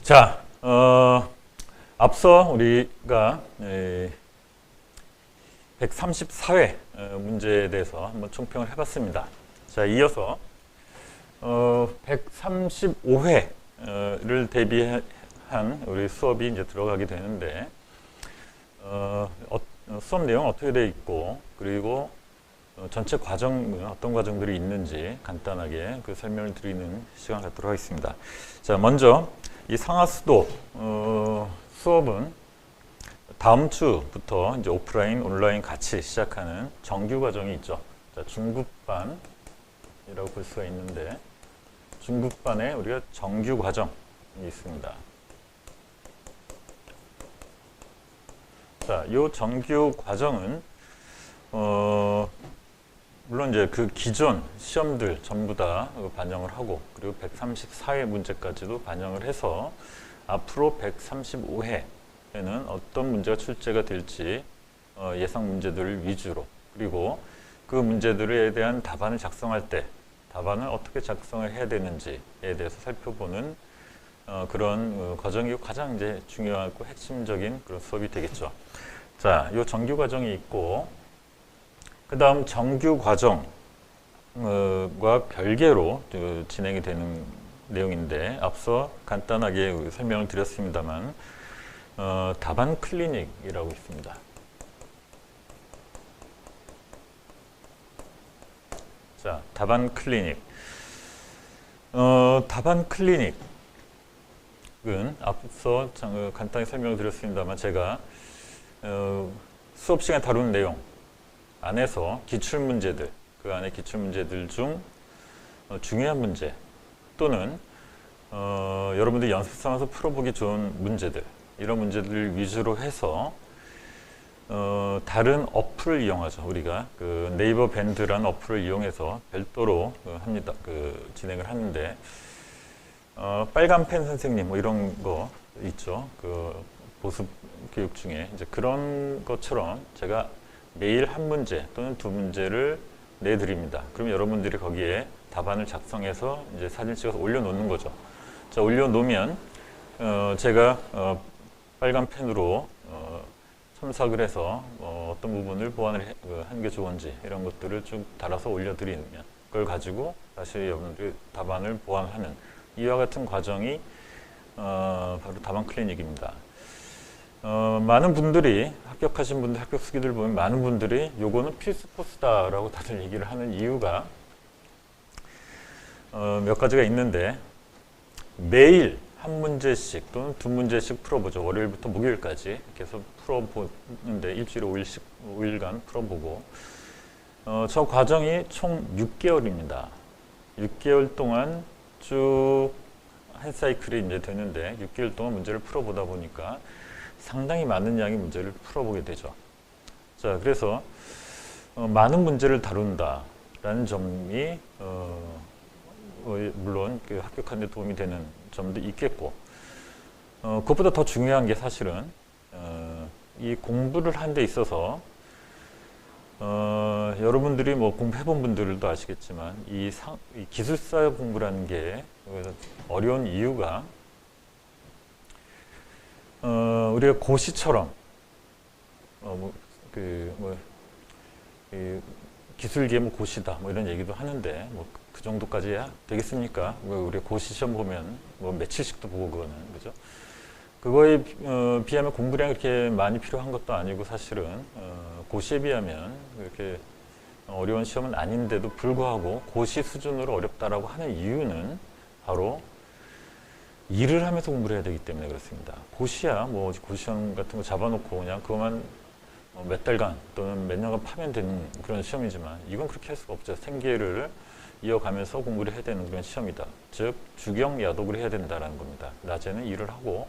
자, 앞서 우리가 134회 문제에 대해서 한번 총평을 해봤습니다. 자, 이어서 135회를 대비한 우리 수업이 이제 들어가게 되는데, 수업 내용 어떻게 되어 있고, 그리고 전체 과정은 어떤 과정들이 있는지 간단하게 그 설명을 드리는 시간 갖도록 하겠습니다. 자, 먼저 이 상하수도 수업은 다음 주부터 이제 오프라인, 온라인 같이 시작하는 정규 과정이 있죠. 자, 중급반이라고 볼 수가 있는데, 중급반에 우리가 정규 과정이 있습니다. 자, 이 정규 과정은 물론 이제 그 기존 시험들 전부 다 반영을 하고, 그리고 134회 문제까지도 반영을 해서 앞으로 135회에는 어떤 문제가 출제가 될지 예상 문제들을 위주로, 그리고 그 문제들에 대한 답안을 작성할 때 답안을 어떻게 작성을 해야 되는지에 대해서 살펴보는 그런 과정이 가장 이제 중요하고 핵심적인 그런 수업이 되겠죠. 자, 이 정규 과정이 있고, 그 다음 정규 과정과 별개로 진행이 되는 내용인데, 앞서 간단하게 설명을 드렸습니다만, 답안 클리닉이라고 있습니다. 자, 답안 클리닉. 답안 클리닉은 앞서 간단히 설명을 드렸습니다만, 제가 수업 시간에 다루는 내용 안에서 기출문제들, 그 안에 기출문제들 중 중요한 문제 또는 여러분들이 연습 삼아서 풀어보기 좋은 문제들, 이런 문제들을 위주로 해서 다른 어플을 이용하죠. 우리가 그 네이버 밴드라는 어플을 이용해서 별도로 합니다. 진행을 하는데, 빨간 펜 선생님 뭐 이런 거 있죠. 그 보습 교육 중에 이제 그런 것처럼 제가 매일 한 문제 또는 두 문제를 내드립니다. 그럼 여러분들이 거기에 답안을 작성해서 이제 사진 찍어서 올려놓는 거죠. 자, 올려놓으면 제가 빨간 펜으로 첨삭을 해서 어떤 부분을 보완을 하는 게 좋은지 이런 것들을 쭉 달아서 올려드리면, 그걸 가지고 다시 여러분들이 답안을 보완하는 이와 같은 과정이 바로 답안 클리닉입니다. 많은 분들이 합격하신 분들, 합격 수기들 보면 많은 분들이 요거는 필수 코스다라고 다들 얘기를 하는 이유가 몇 가지가 있는데, 매일 한 문제씩 또는 두 문제씩 풀어보죠. 월요일부터 목요일까지 계속 풀어보는데, 일주일에 5일간 풀어보고, 저 과정이 총 6개월입니다. 6개월 동안 쭉 한 사이클이 이제 되는데, 6개월 동안 문제를 풀어보다 보니까 상당히 많은 양의 문제를 풀어보게 되죠. 자, 그래서 많은 문제를 다룬다라는 점이 물론 그 합격하는 데 도움이 되는 점도 있겠고, 그것보다 더 중요한 게 사실은 이 공부를 하는 데 있어서 여러분들이 뭐 공부해본 분들도 아시겠지만, 이 기술사 공부라는 게 어려운 이유가, 우리가 고시처럼 기술계 뭐 고시다 뭐 이런 얘기도 하는데, 뭐 그 정도까지야 되겠습니까? 우리가 고시 시험 보면 뭐 며칠씩도 보고 그거는, 그죠? 그거에 비하면 공부량이 그렇게 많이 필요한 것도 아니고, 사실은 고시에 비하면 그렇게 어려운 시험은 아닌데도 불구하고 고시 수준으로 어렵다라고 하는 이유는 바로 일을 하면서 공부를 해야 되기 때문에 그렇습니다. 고시야 뭐 고시험 같은 거 잡아놓고 그냥 그것만 몇 달간 또는 몇 년간 파면 되는 그런 시험이지만, 이건 그렇게 할 수가 없죠. 생계를 이어가면서 공부를 해야 되는 그런 시험이다. 즉 주경 야독을 해야 된다는 겁니다. 낮에는 일을 하고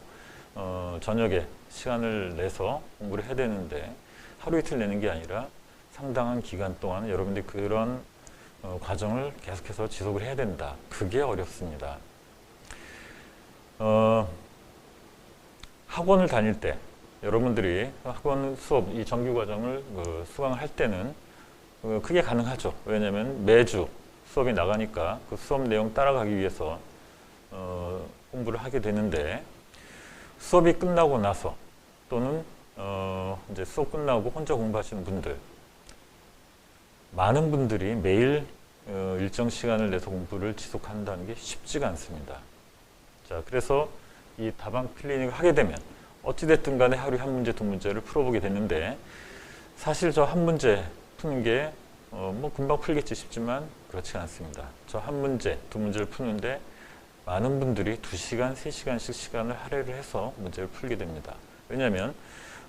저녁에 시간을 내서 공부를 해야 되는데, 하루 이틀 내는 게 아니라 상당한 기간 동안 여러분들이 그런 과정을 계속해서 지속을 해야 된다. 그게 어렵습니다. 학원을 다닐 때, 여러분들이 학원 수업, 이 정규 과정을 수강을 할 때는 그게 가능하죠. 왜냐하면 매주 수업이 나가니까 그 수업 내용 따라가기 위해서 공부를 하게 되는데, 수업이 끝나고 나서 또는 이제 수업 끝나고 혼자 공부하시는 분들, 많은 분들이 매일 일정 시간을 내서 공부를 지속한다는 게 쉽지가 않습니다. 자, 그래서 이 다방 클리닉을 하게 되면 어찌됐든 간에 하루에 한 문제, 두 문제를 풀어보게 됐는데, 사실 저 한 문제 푸는 게 뭐 금방 풀겠지 싶지만 그렇지 않습니다. 저 한 문제, 두 문제를 푸는데 많은 분들이 2시간, 3시간씩 시간을 할애를 해서 문제를 풀게 됩니다. 왜냐하면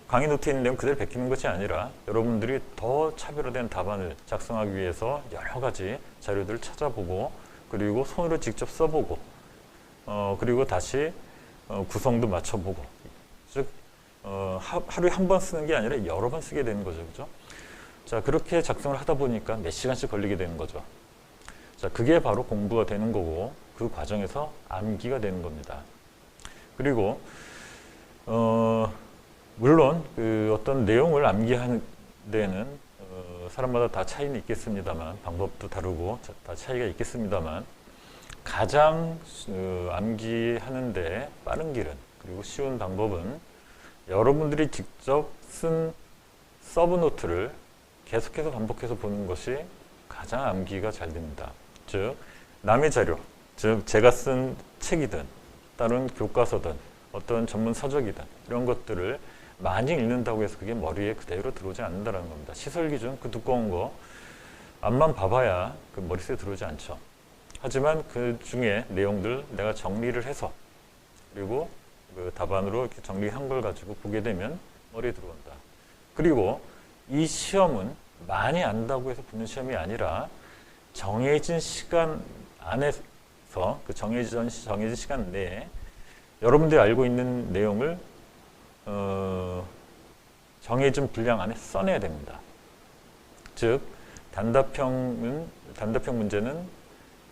강의 노트에 있는 내용 그대로 베끼는 것이 아니라 여러분들이 더 차별화된 답안을 작성하기 위해서 여러 가지 자료들을 찾아보고, 그리고 손으로 직접 써보고, 그리고 다시 구성도 맞춰보고, 즉 하루에 한 번 쓰는 게 아니라 여러 번 쓰게 되는 거죠. 그죠? 자, 그렇게 작성을 하다 보니까 몇 시간씩 걸리게 되는 거죠. 자, 그게 바로 공부가 되는 거고, 그 과정에서 암기가 되는 겁니다. 그리고 물론 그 어떤 내용을 암기하는 데는 사람마다 다 차이는 있겠습니다만, 방법도 다르고 다 차이가 있겠습니다만, 가장 암기하는데 빠른 길은, 그리고 쉬운 방법은 여러분들이 직접 쓴 서브노트를 계속해서 반복해서 보는 것이 가장 암기가 잘 됩니다. 즉, 남의 자료, 즉 제가 쓴 책이든 다른 교과서든 어떤 전문 서적이든 이런 것들을 많이 읽는다고 해서 그게 머리에 그대로 들어오지 않는다는 겁니다. 시설 기준 그 두꺼운 거 앞만 봐봐야 그 머릿속에 들어오지 않죠. 하지만 그 중에 내용들 내가 정리를 해서, 그리고 그 답안으로 이렇게 정리한 걸 가지고 보게 되면 머리에 들어온다. 그리고 이 시험은 많이 안다고 해서 붙는 시험이 아니라 정해진 시간 안에서, 그 정해진 시간 내에 여러분들이 알고 있는 내용을 정해진 분량 안에 써내야 됩니다. 즉, 단답형 문제는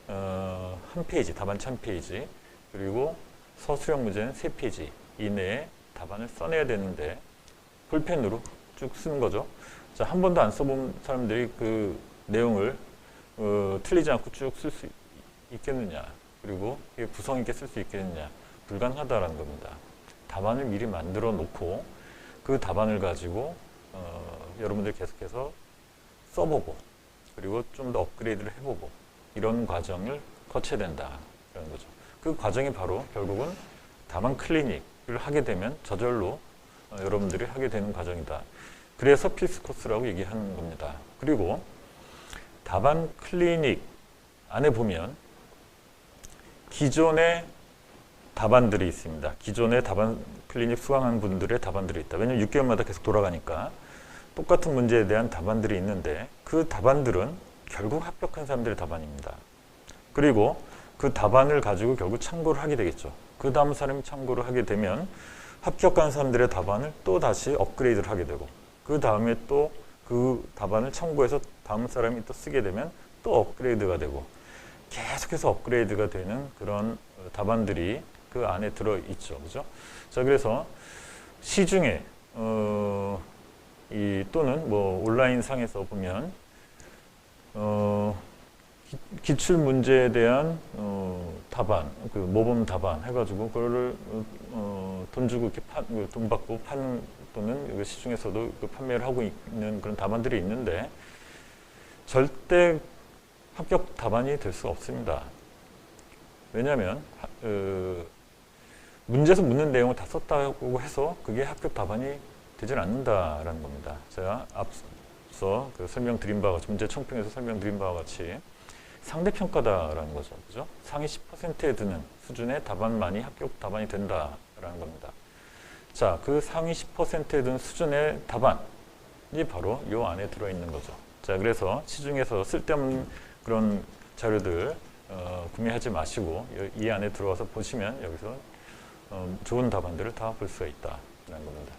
한 페이지, 답안지 한 페이지, 그리고 서술형 문제는 3페이지 이내에 답안을 써내야 되는데 볼펜으로 쭉 쓰는 거죠. 자, 한 번도 안 써본 사람들이 그 내용을 틀리지 않고 쭉 쓸 수 있겠느냐, 그리고 구성 있게 쓸 수 있겠느냐, 불가능하다라는 겁니다. 답안을 미리 만들어 놓고 그 답안을 가지고 여러분들 계속해서 써보고, 그리고 좀 더 업그레이드를 해보고, 이런 과정을 거쳐야 된다라는 거죠. 그 과정이 바로 결국은 다방 클리닉을 하게 되면 저절로 여러분들이 하게 되는 과정이다. 그래서 필수 코스라고 얘기하는 겁니다. 그리고 다방 클리닉 안에 보면 기존의 답안들이 있습니다. 기존의 다방 클리닉 수강한 분들의 답안들이 있다. 왜냐하면 6개월마다 계속 돌아가니까 똑같은 문제에 대한 답안들이 있는데, 그 답안들은 결국 합격한 사람들의 답안입니다. 그리고 그 답안을 가지고 결국 참고를 하게 되겠죠. 그 다음 사람이 참고를 하게 되면 합격한 사람들의 답안을 또 다시 업그레이드를 하게 되고, 그 다음에 또 그 답안을 참고해서 다음 사람이 또 쓰게 되면 또 업그레이드가 되고, 계속해서 업그레이드가 되는 그런 답안들이 그 안에 들어있죠. 그죠? 자, 그래서 시중에 또는 뭐 온라인 상에서 보면 기출 문제에 대한 답안, 그 모범 답안 해가지고 그거를 돈 주고 이렇게 돈 받고 파는, 또는 시중에서도 그 판매를 하고 있는 그런 답안들이 있는데, 절대 합격 답안이 될 수 없습니다. 왜냐하면 문제에서 묻는 내용을 다 썼다고 해서 그게 합격 답안이 되질 않는다라는 겁니다. 제가 앞서 설명드린 바와 같이, 문제 청평에서 설명드린 바와 같이 상대평가다라는 거죠. 그죠? 상위 10%에 드는 수준의 답안만이 합격 답안이 된다라는 겁니다. 자, 그 상위 10%에 드는 수준의 답안이 바로 이 안에 들어있는 거죠. 자, 그래서 시중에서 쓸데없는 그런 자료들 구매하지 마시고 이 안에 들어와서 보시면 여기서 좋은 답안들을 다 볼 수가 있다라는 겁니다.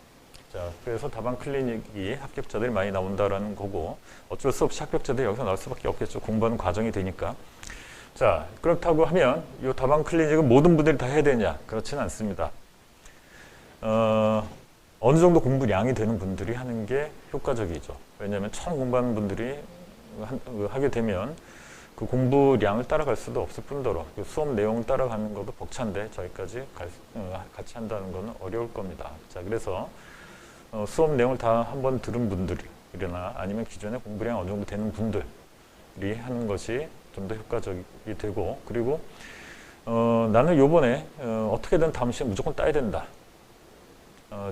자, 그래서 다방 클리닉이 합격자들이 많이 나온다라는 거고, 어쩔 수 없이 합격자들이 여기서 나올 수밖에 없겠죠. 공부하는 과정이 되니까. 자, 그렇다고 하면 이 다방 클리닉은 모든 분들이 다 해야 되냐? 그렇지는 않습니다. 어느 정도 공부량이 되는 분들이 하는 게 효과적이죠. 왜냐하면 처음 공부하는 분들이 하게 되면 그 공부량을 따라갈 수도 없을 뿐더러 그 수업 내용을 따라가는 것도 벅찬데 저기까지 같이 한다는 것은 어려울 겁니다. 자, 그래서 수업 내용을 다 한번 들은 분들이나 아니면 기존에 공부량이 어느 정도 되는 분들이 하는 것이 좀 더 효과적이 되고, 그리고 나는 요번에 어떻게든 다음 시간 무조건 따야 된다.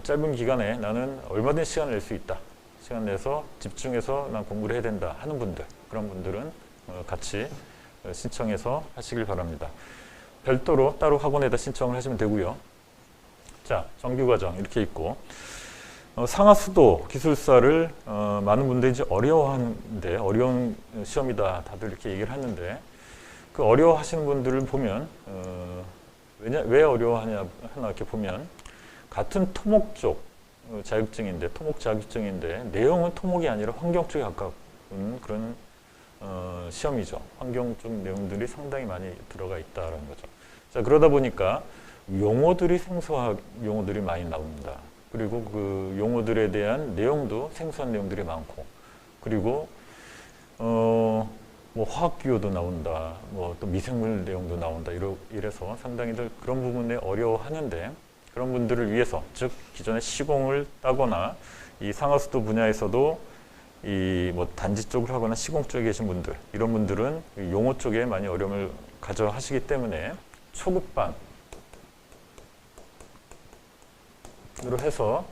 짧은 기간에 나는 얼마든지 시간을 낼 수 있다. 시간 내서 집중해서 난 공부를 해야 된다 하는 분들, 그런 분들은 같이 신청해서 하시길 바랍니다. 별도로 따로 학원에다 신청을 하시면 되고요. 자, 정규과정 이렇게 있고, 상하수도 기술사를 많은 분들이 이제 어려워하는데, 어려운 시험이다 다들 이렇게 얘기를 하는데, 그 어려워하시는 분들을 보면 왜 어려워하냐 하나 이렇게 보면, 같은 토목 쪽 자격증인데, 토목 자격증인데 내용은 토목이 아니라 환경 쪽에 가까운 그런 시험이죠. 환경 쪽 내용들이 상당히 많이 들어가 있다라는 거죠. 자, 그러다 보니까 용어들이 생소한 용어들이 많이 나옵니다. 그리고 그 용어들에 대한 내용도 생소한 내용들이 많고, 그리고 뭐 화학기호도 나온다, 뭐 또 미생물 내용도 나온다, 이래서 상당히들 그런 부분에 어려워하는데, 그런 분들을 위해서, 즉 기존에 시공을 따거나 이 상하수도 분야에서도 이 뭐 단지 쪽을 하거나 시공 쪽에 계신 분들, 이런 분들은 용어 쪽에 많이 어려움을 가져 하시기 때문에 초급반으로 해서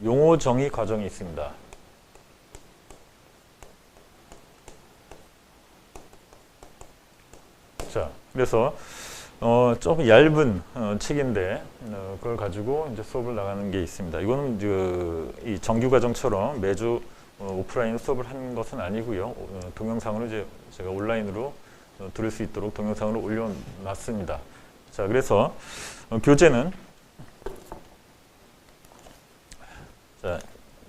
용어 정의 과정이 있습니다. 자, 그래서 좀 얇은 책인데 그걸 가지고 이제 수업을 나가는 게 있습니다. 이거는 이 정규과정처럼 매주 오프라인 수업을 하는 것은 아니고요. 동영상으로 이제 제가 온라인으로 들을 수 있도록 동영상으로 올려놨습니다. 자, 그래서 교재는, 자,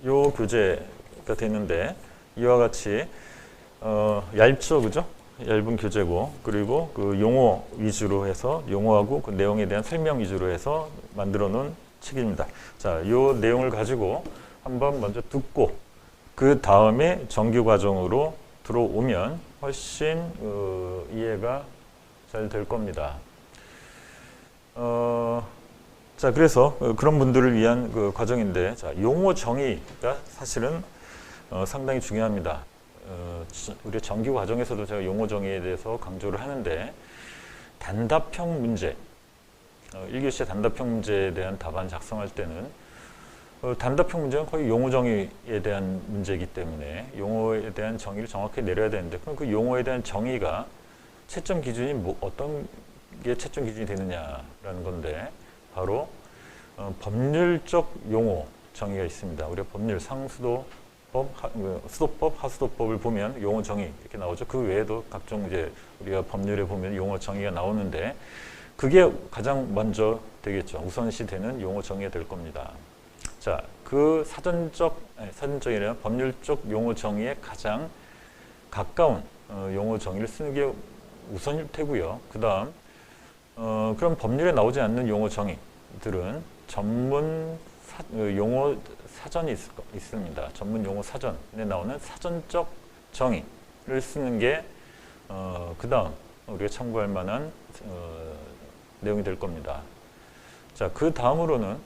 요 교재가 되는데 이와 같이 얇죠, 그죠? 얇은 교재고, 그리고 그 용어 위주로 해서 용어하고 그 내용에 대한 설명 위주로 해서 만들어 놓은 책입니다. 자, 이 내용을 가지고 한번 먼저 듣고 그 다음에 정규 과정으로 들어오면 훨씬 이해가 잘 될 겁니다. 자, 그래서 그런 분들을 위한 그 과정인데, 자, 용어 정의가 사실은 상당히 중요합니다. 우리 정규 과정에서도 제가 용어 정의에 대해서 강조를 하는데, 단답형 문제, 1교시의 단답형 문제에 대한 답안 작성할 때는 단답형 문제는 거의 용어 정의에 대한 문제이기 때문에 용어에 대한 정의를 정확히 내려야 되는데, 그럼 그 용어에 대한 정의가 채점 기준이 어떤 게 채점 기준이 되느냐라는 건데, 바로 법률적 용어 정의가 있습니다. 우리가 법률, 수도법, 하수도법을 보면 용어 정의 이렇게 나오죠. 그 외에도 각종 이제 우리가 법률에 보면 용어 정의가 나오는데, 그게 가장 먼저 되겠죠. 우선시 되는 용어 정의가 될 겁니다. 자, 그 사전적이나 법률적 용어 정의에 가장 가까운 용어 정의를 쓰는 게 우선일 테고요. 그 다음, 그럼 법률에 나오지 않는 용어 정의들은 전문 용어 사전이 있습니다. 전문 용어 사전에 나오는 사전적 정의를 쓰는 게 그 다음 우리가 참고할 만한 내용이 될 겁니다. 자, 그 다음으로는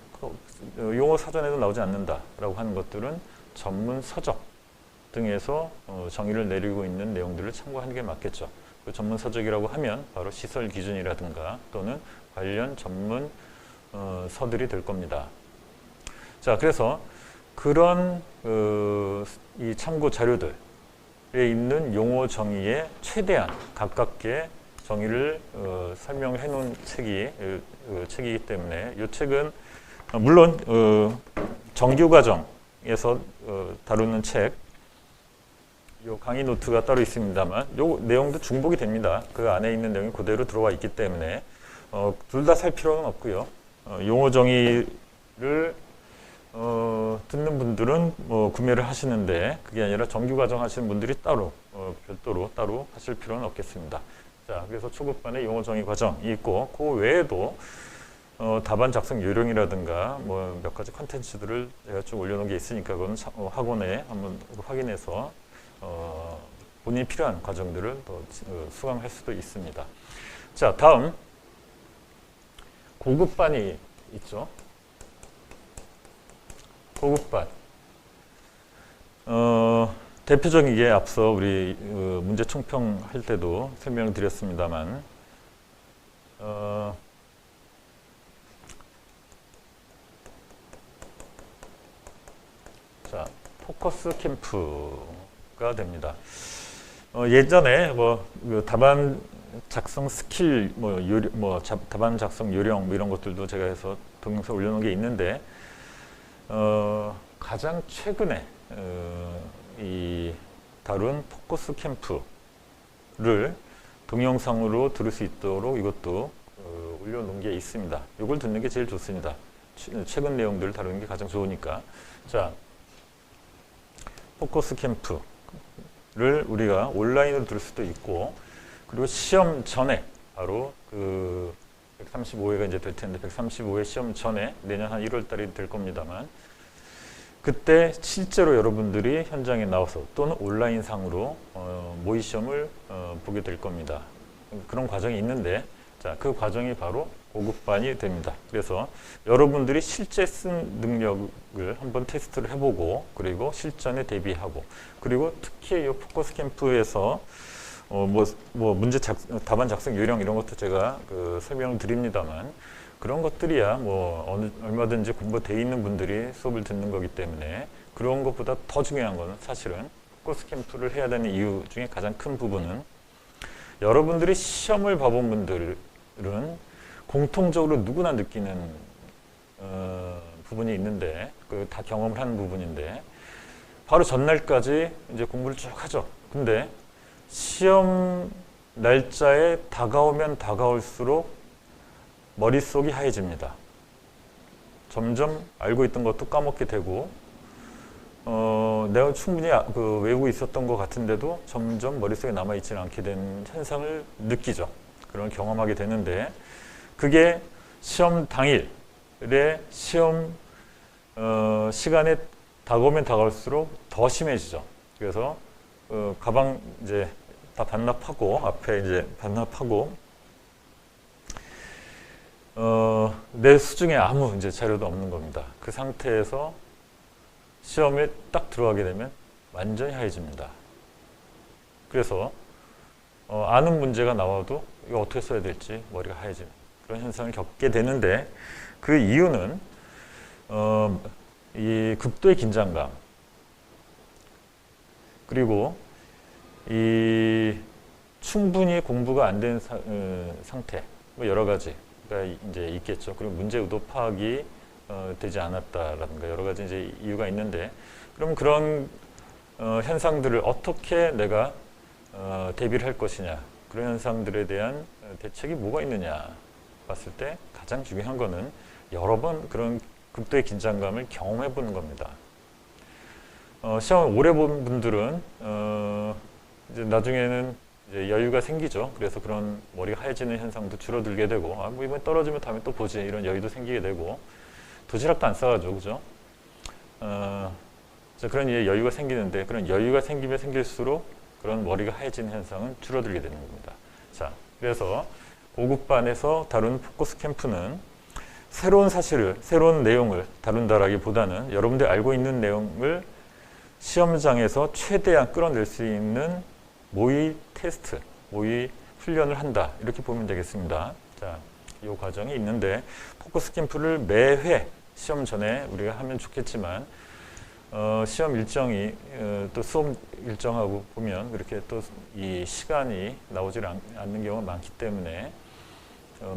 용어 사전에도 나오지 않는다라고 하는 것들은 전문 서적 등에서 정의를 내리고 있는 내용들을 참고하는 게 맞겠죠. 그 전문 서적이라고 하면 바로 시설 기준이라든가 또는 관련 전문 서들이 될 겁니다. 자, 그래서 그런 이 참고 자료들에 있는 용어 정의에 최대한 가깝게 정의를 설명해 놓은 책이기 때문에 이 책은 물론 정규과정에서 다루는 책, 요 강의 노트가 따로 있습니다만 요 내용도 중복이 됩니다. 그 안에 있는 내용이 그대로 들어와 있기 때문에 둘 다 살 필요는 없고요. 용어 정의를 듣는 분들은 뭐 구매를 하시는데, 그게 아니라 정규과정 하시는 분들이 따로 별도로 따로 하실 필요는 없겠습니다. 자, 그래서 초급반에 용어 정의 과정이 있고, 그 외에도 답안 작성 요령이라든가 뭐 몇 가지 컨텐츠들을 제가 좀 올려놓은 게 있으니까 그건 학원에 한번 확인해서 본인이 필요한 과정들을 더 수강할 수도 있습니다. 자, 다음 고급반이 있죠. 고급반. 대표적이게 앞서 우리 문제 총평할 때도 설명을 드렸습니다만, 자, 포커스 캠프가 됩니다. 예전에 답안 작성 스킬, 답안 작성 요령 이런 것들도 제가 해서 동영상 올려놓은 게 있는데, 가장 최근에 이 다룬 포커스 캠프를 동영상으로 들을 수 있도록 이것도 올려놓은 게 있습니다. 이걸 듣는 게 제일 좋습니다. 최근 내용들을 다루는 게 가장 좋으니까. 자, 포커스 캠프를 우리가 온라인으로 들을 수도 있고, 그리고 시험 전에 바로 135회가 이제 될 텐데 135회 시험 전에 내년 한 1월 달이 될 겁니다만, 그때 실제로 여러분들이 현장에 나와서 또는 온라인 상으로 모의 시험을 보게 될 겁니다. 그런 과정이 있는데, 자, 그 과정이 바로 고급반이 됩니다. 그래서 여러분들이 실제 쓴 능력을 한번 테스트를 해보고, 그리고 실전에 대비하고, 그리고 특히 이 포커스 캠프에서 문제 답안 작성 요령 이런 것도 제가 설명을 드립니다만, 그런 것들이야 얼마든지 공부되어 있는 분들이 수업을 듣는 거기 때문에, 그런 것보다 더 중요한 거는 사실은 포커스 캠프를 해야 되는 이유 중에 가장 큰 부분은, 여러분들이 시험을 봐본 분들은 공통적으로 누구나 느끼는 부분이 있는데, 다 경험을 하는 부분인데, 바로 전날까지 이제 공부를 쭉 하죠. 근데 시험 날짜에 다가오면 다가올수록 머릿속이 하얘집니다. 점점 알고 있던 것도 까먹게 되고, 내가 충분히 외우고 있었던 것 같은데도 점점 머릿속에 남아있지는 않게 된 현상을 느끼죠. 그런 경험하게 되는데, 그게 시험 당일에 시험 시간에 다가오면 다가올수록 더 심해지죠. 그래서 가방 이제 다 반납하고, 앞에 이제 반납하고, 내 수중에 아무 이제 자료도 없는 겁니다. 그 상태에서 시험에 딱 들어가게 되면 완전히 하얘집니다. 그래서 아는 문제가 나와도 이거 어떻게 써야 될지 머리가 하얘지는 그런 현상을 겪게 되는데, 그 이유는 이 극도의 긴장감, 그리고 이 충분히 공부가 안 된 상태, 여러 가지가 이제 있겠죠. 그리고 문제 의도 파악이 되지 않았다라든가 여러 가지 이제 이유가 있는데, 그럼 그런 현상들을 어떻게 내가 대비를 할 것이냐, 그런 현상들에 대한 대책이 뭐가 있느냐 봤을 때 가장 중요한 거는 여러 번 그런 극도의 긴장감을 경험해 보는 겁니다. 시험을 오래 본 분들은 이제 나중에는 이제 여유가 생기죠. 그래서 그런 머리가 하얘지는 현상도 줄어들게 되고, 뭐 이번에 떨어지면 다음에 또 보지, 이런 여유도 생기게 되고, 도시락도 안 싸가죠, 그죠? 그런 여유가 생기는데, 그런 여유가 생기면 생길수록 그런 머리가 하얘지는 현상은 줄어들게 되는 겁니다. 자, 그래서 고급반에서 다룬 포커스 캠프는 새로운 사실을, 새로운 내용을 다룬다라기보다는 여러분들이 알고 있는 내용을 시험장에서 최대한 끌어낼 수 있는 모의 테스트, 모의 훈련을 한다, 이렇게 보면 되겠습니다. 자, 이 과정이 있는데, 포커스 캠프를 매회 시험 전에 우리가 하면 좋겠지만, 시험 일정이 또 수업 일정하고 보면 그렇게 또 이 시간이 나오지 않는 경우가 많기 때문에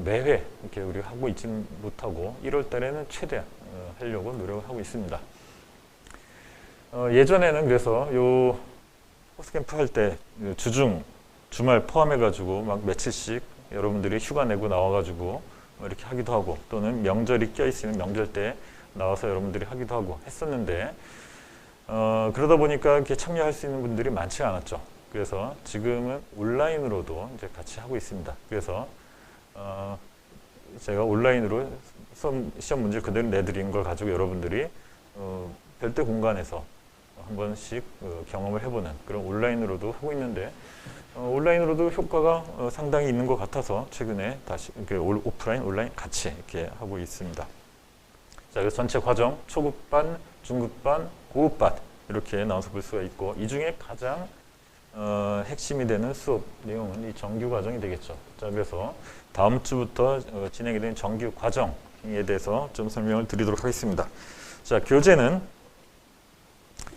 매회 이렇게 우리가 하고 있지는 못하고, 1월 달에는 최대한 하려고 노력을 하고 있습니다. 예전에는 그래서 요 포커스 캠프 할 때 주말 포함해가지고 막 며칠씩 여러분들이 휴가 내고 나와가지고 이렇게 하기도 하고, 또는 명절이 껴있으면 명절 때 나와서 여러분들이 하기도 하고 했었는데, 그러다 보니까 이렇게 참여할 수 있는 분들이 많지 않았죠. 그래서 지금은 온라인으로도 이제 같이 하고 있습니다. 그래서 제가 온라인으로 시험 문제 그대로 내드린 걸 가지고 여러분들이 별도 공간에서 한 번씩 경험을 해보는 그런 온라인으로도 하고 있는데 온라인으로도 효과가 상당히 있는 것 같아서 최근에 다시 오프라인, 온라인 같이 이렇게 하고 있습니다. 자, 그래서 전체 과정 초급반, 중급반, 고급반 이렇게 나눠서 볼 수가 있고 이 중에 가장 핵심이 되는 수업 내용은 이 정규 과정이 되겠죠. 자, 그래서 다음 주부터 진행이 되는 정규 과정에 대해서 좀 설명을 드리도록 하겠습니다. 자, 교재는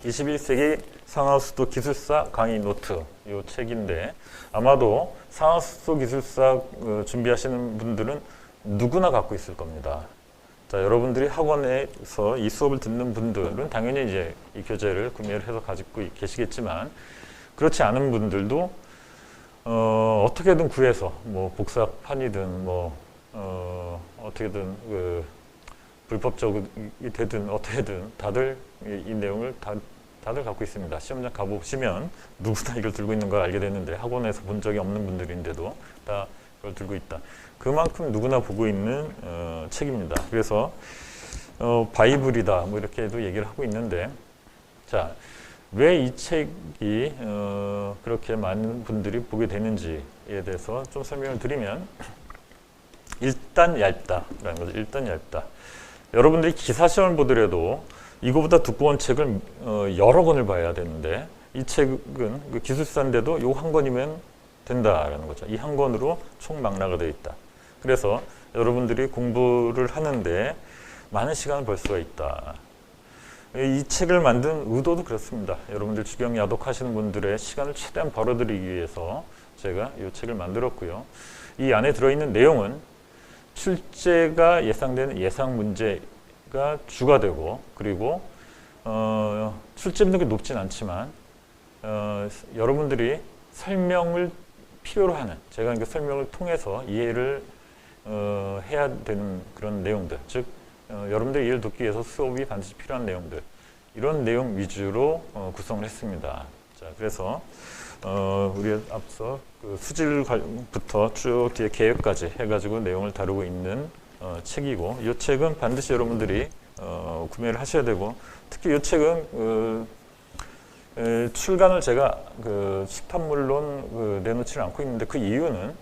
21세기 상하수도 기술사 강의 노트 이 책인데 아마도 상하수도 기술사 준비하시는 분들은 누구나 갖고 있을 겁니다. 자, 여러분들이 학원에서 이 수업을 듣는 분들은 당연히 이제 이 교재를 구매를 해서 가지고 계시겠지만 그렇지 않은 분들도 어떻게든 구해서 뭐 복사판이든 뭐 어떻게든 불법적이 되든 어떻게든 다들 이 내용을 다들 갖고 있습니다. 시험장 가보시면 누구나 이걸 들고 있는 걸 알게 되는데 학원에서 본 적이 없는 분들인데도 다 이걸 들고 있다. 그만큼 누구나 보고 있는 책입니다. 그래서 바이블이다 뭐 이렇게도 얘기를 하고 있는데 자, 왜 이 책이 그렇게 많은 분들이 보게 되는지에 대해서 좀 설명을 드리면 일단 얇다라는 거죠. 일단 얇다. 여러분들이 기사시험을 보더라도 이거보다 두꺼운 책을 여러 권을 봐야 되는데 이 책은 그 기술사인데도 요 한 권이면 된다라는 거죠. 이 한 권으로 총 망라가 되어 있다. 그래서 여러분들이 공부를 하는데 많은 시간을 벌 수가 있다. 이 책을 만든 의도도 그렇습니다. 여러분들 주경 야독하시는 분들의 시간을 최대한 벌어들이기 위해서 제가 이 책을 만들었고요. 이 안에 들어있는 내용은 출제가 예상되는 예상 문제가 주가 되고 그리고 출제 빈도가 높진 않지만 여러분들이 설명을 필요로 하는 제가 그 설명을 통해서 이해를 해야 되는 그런 내용들 즉 여러분들의 이해를 돕기 위해서 수업이 반드시 필요한 내용들 이런 내용 위주로 구성을 했습니다. 자, 그래서 우리 앞서 그 수질부터 쭉 뒤에 계획까지 해가지고 내용을 다루고 있는 책이고 이 책은 반드시 여러분들이 구매를 하셔야 되고 특히 이 책은 출간을 제가 출판물론 내놓지는 않고 있는데 그 이유는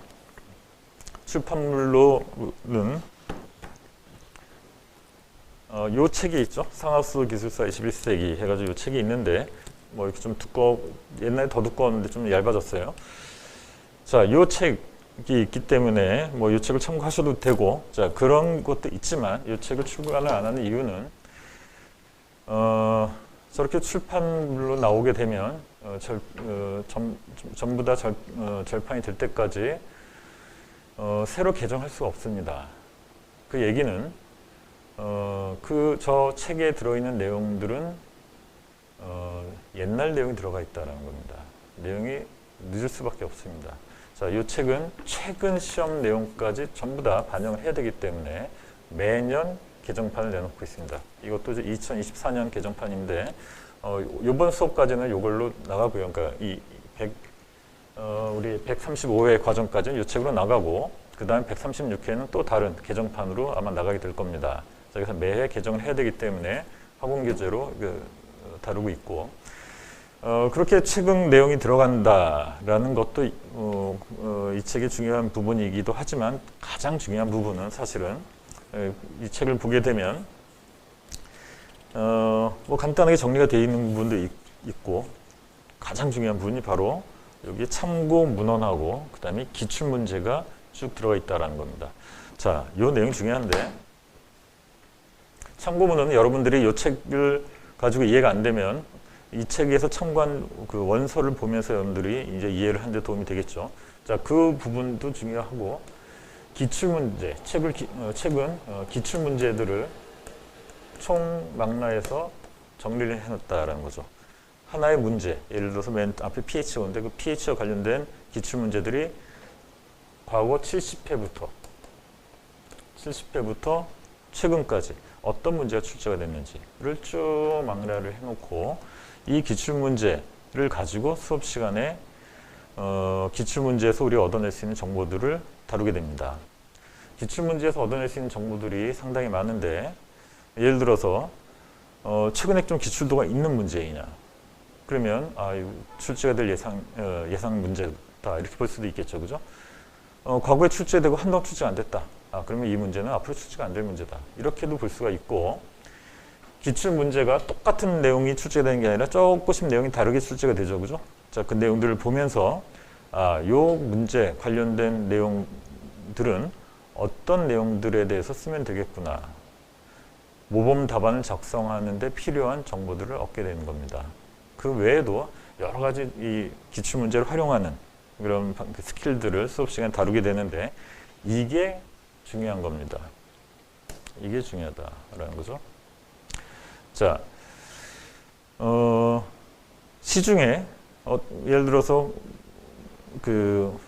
출판물로는 요 책이 있죠. 상하수도 기술사 21세기 해가지고 요 책이 있는데 뭐 이렇게 좀 옛날에 더 두꺼웠는데 좀 얇아졌어요. 자, 요 책이 있기 때문에 뭐 요 책을 참고하셔도 되고 자, 그런 것도 있지만 요 책을 출간을 안 하는 이유는 저렇게 출판물로 나오게 되면 전부 다 절판이 될 때까지 새로 개정할 수가 없습니다. 그 얘기는 저 책에 들어있는 내용들은 옛날 내용이 들어가 있다는 겁니다. 내용이 늦을 수밖에 없습니다. 자, 이 책은 최근 시험 내용까지 전부 다 반영을 해야 되기 때문에 매년 개정판을 내놓고 있습니다. 이것도 2024년 개정판인데 이번 수업까지는 이걸로 나가고요. 그러니까 우리 135회 과정까지는 이 책으로 나가고 그 다음 136회는 또 다른 개정판으로 아마 나가게 될 겁니다. 자, 그래서 매해 개정을 해야 되기 때문에 학원 교재로 다루고 있고 그렇게 최근 내용이 들어간다라는 것도 이 책의 중요한 부분이기도 하지만 가장 중요한 부분은 사실은 이 책을 보게 되면 뭐 간단하게 정리가 되어 있는 부분도 있고 가장 중요한 부분이 바로 여기 참고 문헌하고 그 다음에 기출 문제가 쭉 들어가 있다는 겁니다. 자, 이 내용이 중요한데 참고 문헌은 여러분들이 이 책을 가지고 이해가 안 되면 이 책에서 참고한 그 원서를 보면서 여러분들이 이제 이해를 하는 데 도움이 되겠죠. 자, 그 부분도 중요하고 기출문제, 책은 기출문제들을 총망라해서 정리를 해놨다라는 거죠. 하나의 문제, 예를 들어서 맨 앞에 pH가 오는데 그 pH와 관련된 기출문제들이 과거 70회부터 최근까지 어떤 문제가 출제가 됐는지를 쭉 망라를 해놓고 이 기출문제를 가지고 수업 시간에 기출문제에서 우리가 얻어낼 수 있는 정보들을 다루게 됩니다. 기출문제에서 얻어낼 수 있는 정보들이 상당히 많은데 예를 들어서 최근에 좀 기출도가 있는 문제이냐 그러면 출제가 될 예상 문제다 이렇게 볼 수도 있겠죠, 그죠? 과거에 출제되고 한동 출제가 안 됐다. 그러면 이 문제는 앞으로 출제가 안 될 문제다. 이렇게도 볼 수가 있고, 기출 문제가 똑같은 내용이 출제되는 게 아니라 조금씩 내용이 다르게 출제가 되죠, 그죠? 자, 그 내용들을 보면서 요 문제 관련된 내용들은 어떤 내용들에 대해서 쓰면 되겠구나. 모범 답안을 작성하는 데 필요한 정보들을 얻게 되는 겁니다. 그 외에도 여러 가지 이 기출 문제를 활용하는 그런 스킬들을 수업 시간에 다루게 되는데, 이게 중요한 겁니다. 이게 중요하다라는 거죠. 자, 시중에 예를 들어서 그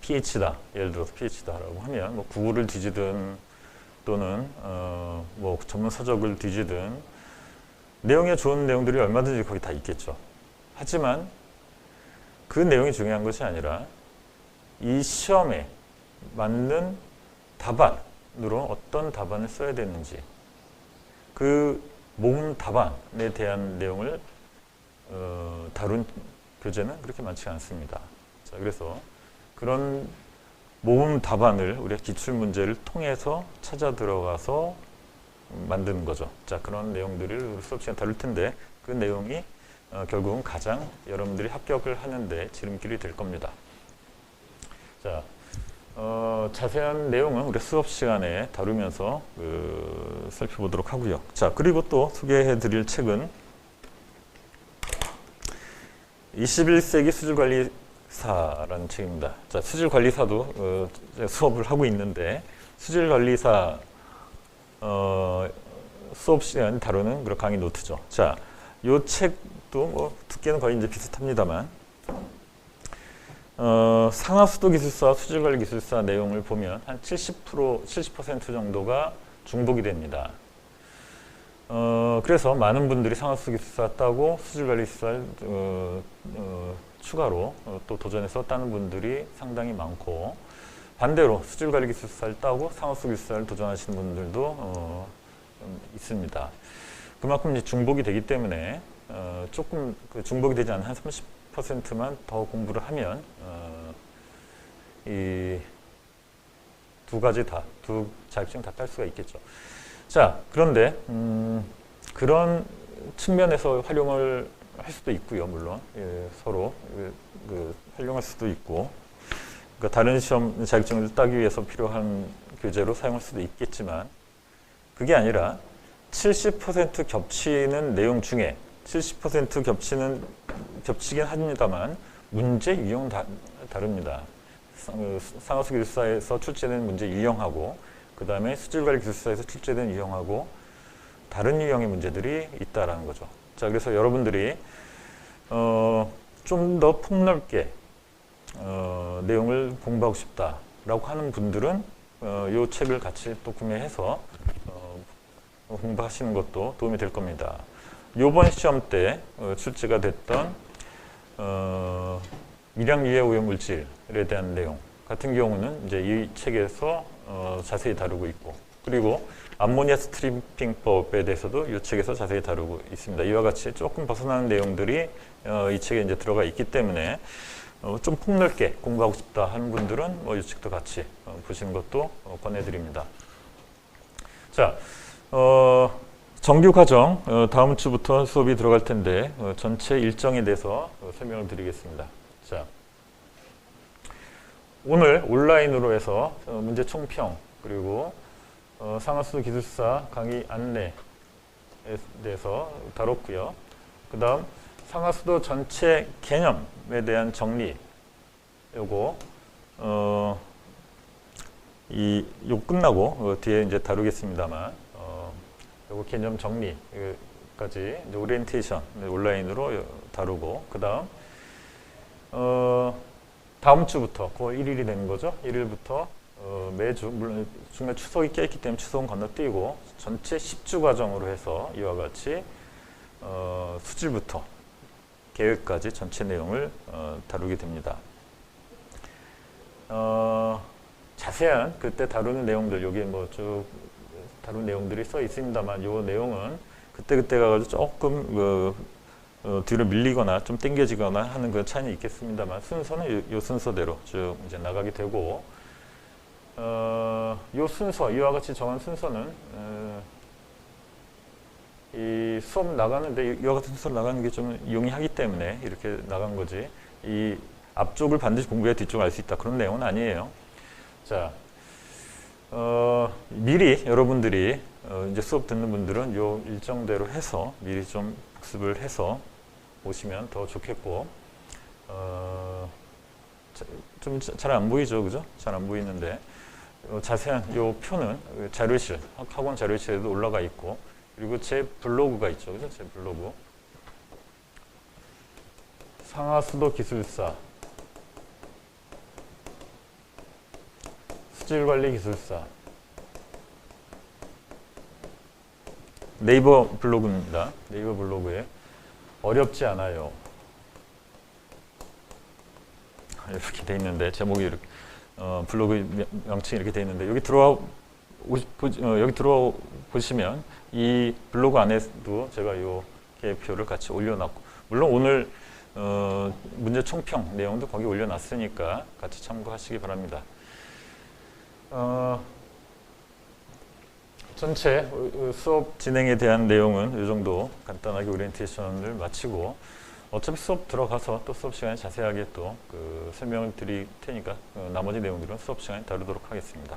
PH다, 예를 들어서 PH다라고 하면 뭐 구글을 뒤지든 또는 뭐 전문 서적을 뒤지든 내용에 좋은 내용들이 얼마든지 거기 다 있겠죠. 하지만 그 내용이 중요한 것이 아니라 이 시험에 맞는 답안으로 어떤 답안을 써야 되는지, 그 모범 답안에 대한 내용을 다룬 교재는 그렇게 많지 않습니다. 자, 그래서 그런 모범 답안을 우리가 기출 문제를 통해서 찾아 들어가서 만드는 거죠. 자, 그런 내용들을 수업 시간 다룰 텐데, 그 내용이 결국은 가장 여러분들이 합격을 하는데 지름길이 될 겁니다. 자, 자세한 내용은 우리 수업 시간에 다루면서 살펴보도록 하고요. 자, 그리고 또 소개해 드릴 책은 21세기 수질관리사라는 책입니다. 자, 수질관리사도 수업을 하고 있는데, 수질관리사 수업 시간 다루는 그런 강의 노트죠. 자, 이 책도 뭐 두께는 거의 이제 비슷합니다만, 상하수도기술사, 수질관리기술사 내용을 보면 한 70% 정도가 중복이 됩니다. 그래서 많은 분들이 상하수도기술사 따고 수질관리기술사 추가로 또 도전해서 따는 분들이 상당히 많고, 반대로 수질관리기술사를 따고 상하수도기술사를 도전하시는 분들도 있습니다. 그만큼 이제 중복이 되기 때문에 조금 중복이 되지 않은 한 30%만 더 공부를 하면 이 두 가지 다, 두 자격증 다 딸 수가 있겠죠. 자, 그런데 그런 측면에서 활용을 할 수도 있고요. 물론 서로 활용할 수도 있고, 그러니까 다른 시험 자격증을 따기 위해서 필요한 교재로 사용할 수도 있겠지만, 그게 아니라 70% 겹치는 내용 중에 70% 겹치긴 합니다만 문제 유형은 다릅니다. 상하수기술사에서 출제된 문제 유형하고, 그 다음에 수질관리기술사에서 출제된 유형하고 다른 유형의 문제들이 있다라는 거죠. 자, 그래서 여러분들이 좀 더 폭넓게 내용을 공부하고 싶다라고 하는 분들은 이 책을 같이 또 구매해서 공부하시는 것도 도움이 될 겁니다. 이번 시험 때 출제가 됐던 밀양유해 오염물질에 대한 내용 같은 경우는 이제 이 책에서 자세히 다루고 있고, 그리고 암모니아 스트리핑법에 대해서도 이 책에서 자세히 다루고 있습니다. 이와 같이 조금 벗어나는 내용들이 이 책에 이제 들어가 있기 때문에 좀 폭넓게 공부하고 싶다 하는 분들은 이 책도 같이 보시는 것도 권해드립니다. 자, 정규 과정 다음 주부터 수업이 들어갈 텐데 전체 일정에 대해서 설명을 드리겠습니다. 자, 오늘 온라인으로 해서 문제 총평, 그리고 상하수도 기술사 강의 안내에 대해서 다뤘고요. 그 다음 상하수도 전체 개념에 대한 정리, 요거 요 끝나고 뒤에 이제 다루겠습니다만, 요거 개념 정리까지 이제 오리엔테이션 온라인으로 다루고, 그 다음 다음 주부터 9월 1일이 되는 거죠. 1일부터 매주, 물론 중간에 추석이 껴있기 때문에 추석은 건너뛰고 전체 10주 과정으로 해서 이와 같이 수질부터 계획까지 전체 내용을 다루게 됩니다. 자세한 그때 다루는 내용들, 여기에 뭐 쭉 다룬 내용들이 써 있습니다만, 이 내용은 그때 가가지고 조금 뒤로 밀리거나 좀 당겨지거나 하는 그 차이는 있겠습니다만 순서는 요 순서대로 쭉 이제 나가게 되고 요 순서 이와 같이 정한 순서는 이 수업 나가는데 이와 같은 순서로 나가는 게 좀 용이하기 때문에 이렇게 나간 거지 이 앞쪽을 반드시 공부해야 뒤쪽을 알 수 있다 그런 내용은 아니에요. 자, 미리 여러분들이 이제 수업 듣는 분들은 요 일정대로 해서 미리 좀 복습을 해서 오시면 더 좋겠고 좀 잘 안 보이죠, 그죠? 잘 안 보이는데 자세한 요 표는 자료실 학원 자료실에도 올라가 있고 그리고 제 블로그가 있죠, 그죠? 제 블로그 상하수도 기술사 수질관리기술사 네이버 블로그입니다. 네이버 블로그에 어렵지 않아요. 이렇게 돼 있는데 제목이 이렇게 블로그 명칭이 이렇게 돼 있는데 여기 들어와 보시면 이 블로그 안에도 제가 이 계획표를 같이 올려놨고 물론 오늘 문제 총평 내용도 거기 올려놨으니까 같이 참고하시기 바랍니다. 전체 수업 진행에 대한 내용은 이 정도 간단하게 오리엔테이션을 마치고 어차피 수업 들어가서 또 수업 시간에 자세하게 또 설명을 드릴 테니까 나머지 내용들은 수업 시간에 다루도록 하겠습니다.